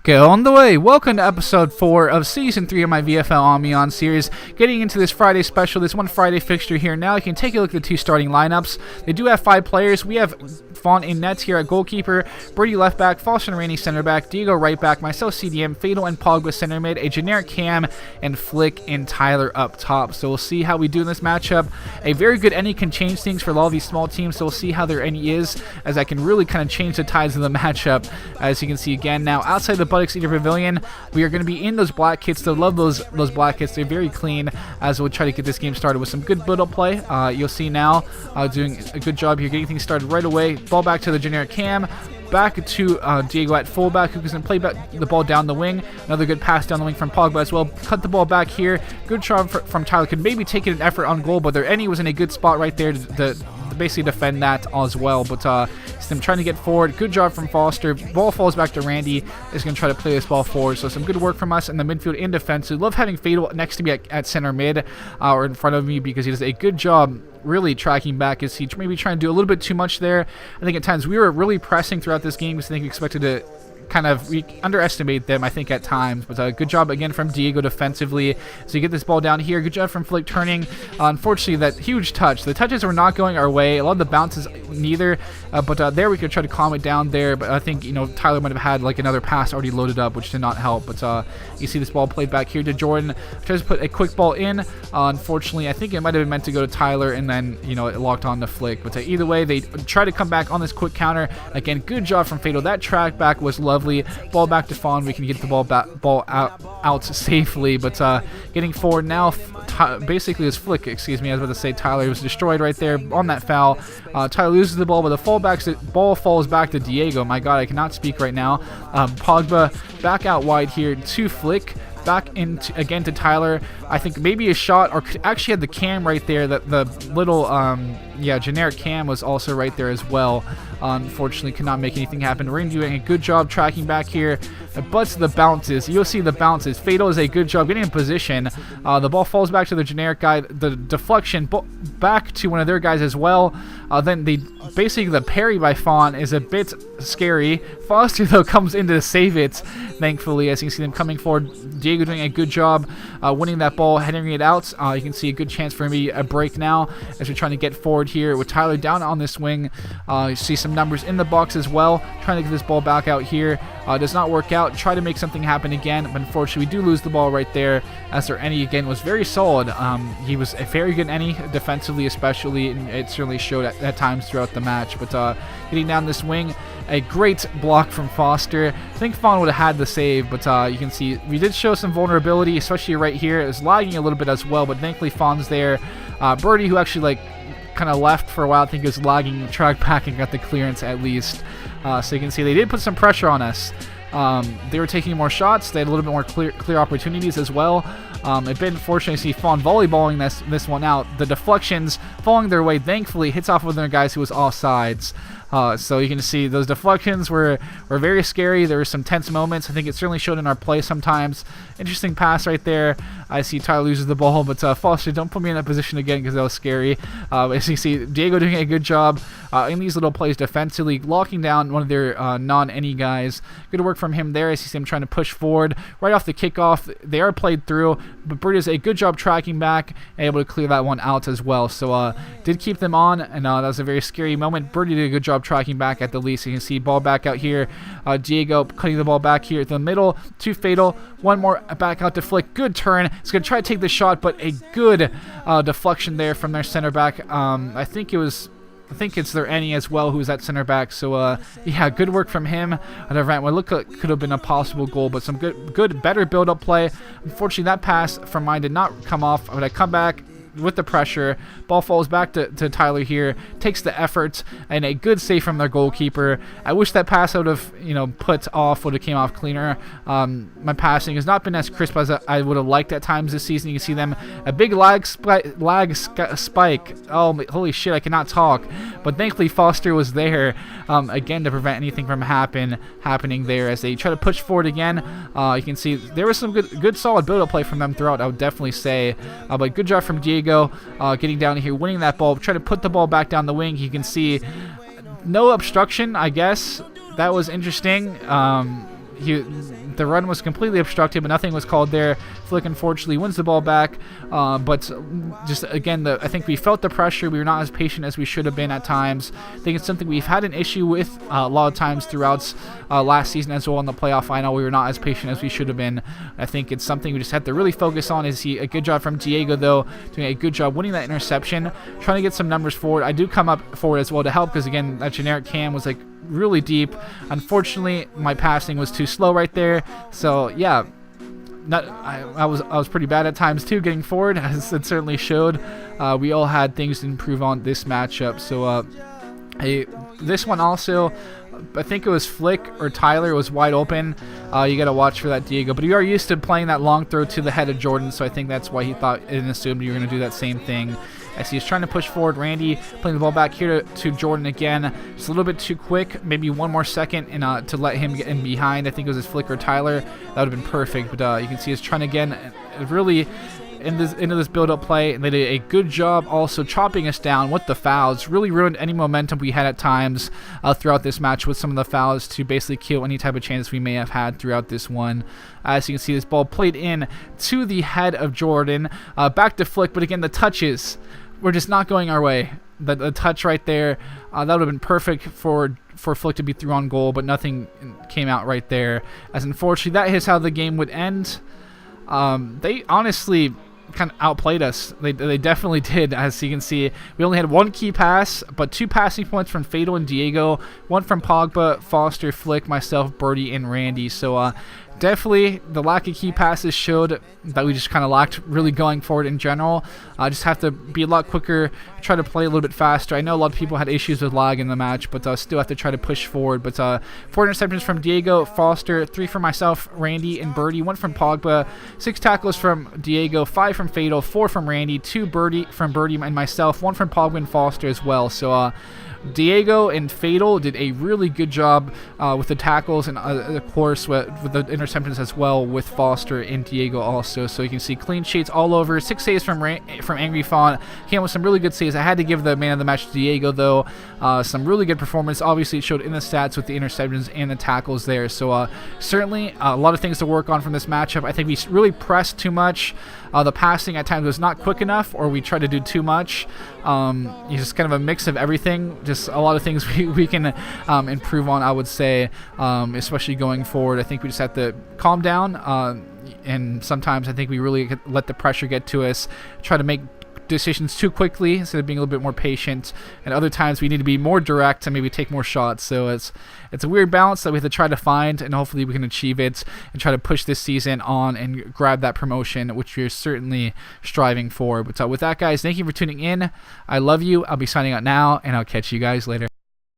Go on the way. Welcome to episode 4 of season 3 of my VFL Amiens series. Getting into this Friday special, this one Friday fixture here now. You can take a look at the two starting lineups. They do have 5 players. We have Font in nets here at goalkeeper, Brady left back, Foster and Rainey center back, Diego right back, myself CDM, Fatal and Pogba center mid, a generic Cam, and Flick and Tyler up top. So we'll see how we do in this matchup. A very good any can change things for a lot of these small teams, so we'll see how their any is, as I can really kind of change the tides of the matchup. As you can see again now, outside the Buttocks Eater Pavilion, we are going to be in those black kits. I love those black kits. They're very clean, as we'll try to get this game started with some good build-up play. You'll see now doing a good job here, getting things started right away. Ball back to the generic Cam, back to Diego at fullback, who can play the ball down the wing. Another good pass down the wing from Pogba as well. Cut the ball back here. Good job from Tyler. Could maybe take it an effort on goal, but their any was in a good spot right there to basically defend that as well. But it's them trying to get forward. Good job from Foster. Ball falls back to Randy. Is going to try to play this ball forward. So some good work from us in the midfield and defense. We love having Fatal next to me at center mid or in front of me, because he does a good job really tracking back. Is he maybe trying to do a little bit too much there? I think at times we were really pressing throughout this game, because I think we expected to we underestimate them, I think, at times. But good job again from Diego defensively. So you get this ball down here. Good job from Flick turning. Unfortunately, that huge touch. The touches were not going our way. A lot of the bounces neither. But there we could try to calm it down there. But I think, Tyler might have had like another pass already loaded up, which did not help. But you see this ball played back here to Jordan. Tries to put a quick ball in. Unfortunately, I think it might have been meant to go to Tyler, and then, it locked on to Flick. But either way, they try to come back on this quick counter. Again, good job from Fatal. That track back was lovely. Ball back to Fawn. We can get the ball out safely, but getting forward now. Basically, his Flick, excuse me, I was about to say Tyler was destroyed right there on that foul. Tyler loses the ball, but the ball falls back to Diego. My God, I cannot speak right now. Pogba back out wide here to Flick. Back into again to Tyler. I think maybe a shot, or actually had the Cam right there. That the little generic Cam was also right there as well. Unfortunately, could not make anything happen. We're doing a good job tracking back here. But the bounces, you'll see the bounces. Fatal is a good job getting in position. The ball falls back to the generic guy. The deflection back to one of their guys as well. Then basically the parry by Fawn is a bit scary. Foster though comes in to save it, thankfully, as you can see them coming forward. Diego doing a good job winning that ball, heading it out. You can see a good chance for maybe a break now, as we're trying to get forward here with Tyler down on this wing. You see some numbers in the box as well, trying to get this ball back out here. Does not work out. Try to make something happen again, but unfortunately we do lose the ball right there, as their any again was very solid. He was a very good any defensively, especially, and it certainly showed at times throughout the match. But getting down this wing, a great block from Foster. I think Fawn would have had the save, but you can see we did show some vulnerability, especially right here. It was lagging a little bit as well, but thankfully Fawn's there. Birdie, who actually kind of left for a while, I think was lagging, track back and got the clearance at least. So you can see they did put some pressure on us. They were taking more shots. They had a little bit more clear opportunities as well. It's been fortunate to see Fawn volleyballing this one out. The deflections falling their way, thankfully hits off one of their guys who was offsides. So you can see those deflections were very scary. There were some tense moments. I think it certainly showed in our play sometimes. Interesting pass right there. I see Tyler loses the ball, but Foster, don't put me in that position again, because that was scary. As you see, Diego doing a good job in these little plays defensively, locking down one of their non-any guys. Good work from him there. I see him trying to push forward right off the kickoff. They are played through, but Bird does a good job tracking back and able to clear that one out as well. So did keep them on, and that was a very scary moment. Birdie did a good job tracking back at the least. You can see ball back out here. Diego cutting the ball back here at the middle to Fatal. One more back out to Flick. Good turn. It's going to try to take the shot, but a good deflection there from their center back. I think it's their any as well, who's at center back. So yeah, good work from him. At event what looked like could have been a possible goal, but some better build-up play. Unfortunately, that pass from mine did not come off. But I come back with the pressure. Ball falls back to Tyler here. Takes the effort, and a good save from their goalkeeper. I wish that pass would have, put off, would have came off cleaner. My passing has not been as crisp as I would have liked at times this season. You can see them, a big lag spike. Oh, holy shit, I cannot talk. But thankfully Foster was there, again, to prevent anything from happening there, as they try to push forward again. You can see there was some good solid build-up play from them throughout, I would definitely say. But good job from Diego, getting down here, winning that ball, trying to put the ball back down the wing. You can see no obstruction, I guess. That was interesting. the run was completely obstructed, but nothing was called there. Flick unfortunately wins the ball back, but just again, I think we felt the pressure. We were not as patient as we should have been at times. I think it's something we've had an issue with a lot of times throughout last season as well in the playoff final. We were not as patient as we should have been. I think it's something we just had to really focus on. A good job from Diego, though, doing a good job winning that interception, trying to get some numbers forward. I do come up forward as well to help because, again, that generic cam was like really deep. Unfortunately, my passing was too slow right there. So, yeah. I was pretty bad at times too getting forward, as it certainly showed. We all had things to improve on this matchup. So this one also, I think it was Flick or Tyler was wide open. You got to watch for that, Diego. But you are used to playing that long throw to the head of Jordan, so I think that's why he thought and assumed you were going to do that same thing. As he's trying to push forward, Randy playing the ball back here to Jordan again. Just a little bit too quick, maybe one more second and to let him get in behind. I think it was his Flick or Tyler. That would have been perfect, but you can see he's trying again, really into this build-up play, and they did a good job also chopping us down with the fouls. Really ruined any momentum we had at times throughout this match with some of the fouls to basically kill any type of chance we may have had throughout this one. As you can see, this ball played in to the head of Jordan. Back to Flick, but again, the touches were just not going our way. The touch right there, that would have been perfect for Flick to be through on goal, but nothing came out right there. As unfortunately, that is how the game would end. They honestly kind of outplayed us. They definitely did. As you can see, we only had one key pass, but 2 passing points from Fatal and Diego, 1 from Pogba, Foster, Flick, myself, Birdie, and Randy. So definitely the lack of key passes showed that we just kind of lacked really going forward in general. Just have to be a lot quicker, try to play a little bit faster. I know a lot of people had issues with lag in the match, but still have to try to push forward. But 4 interceptions from Diego, Foster, 3 from myself, Randy, and Birdie, 1 from Pogba, 6 tackles from Diego, 5 from Fatal, 4 from Randy, 2 from Birdie and myself, 1 from Pogba and Foster as well. So Diego and Fatal did a really good job with the tackles and, of course, with the interceptions as well with Foster and Diego also. So you can see clean sheets all over. 6 saves from Angry Fawn. Came with some really good saves. I had to give the man of the match to Diego, though. Some really good performance. Obviously, it showed in the stats with the interceptions and the tackles there. So certainly a lot of things to work on from this matchup. I think we really pressed too much. The passing at times was not quick enough, or we tried to do too much. It's just kind of a mix of everything. Just a lot of things we can improve on, I would say, especially going forward. I think we just have to calm down, and sometimes I think we really let the pressure get to us, try to make decisions too quickly instead of being a little bit more patient, and other times we need to be more direct and maybe take more shots. So it's a weird balance that we have to try to find, and hopefully we can achieve it and try to push this season on and grab that promotion, which we're certainly striving for. But with that, guys, thank you for tuning in. I love you. I'll be signing out now, and I'll catch you guys later.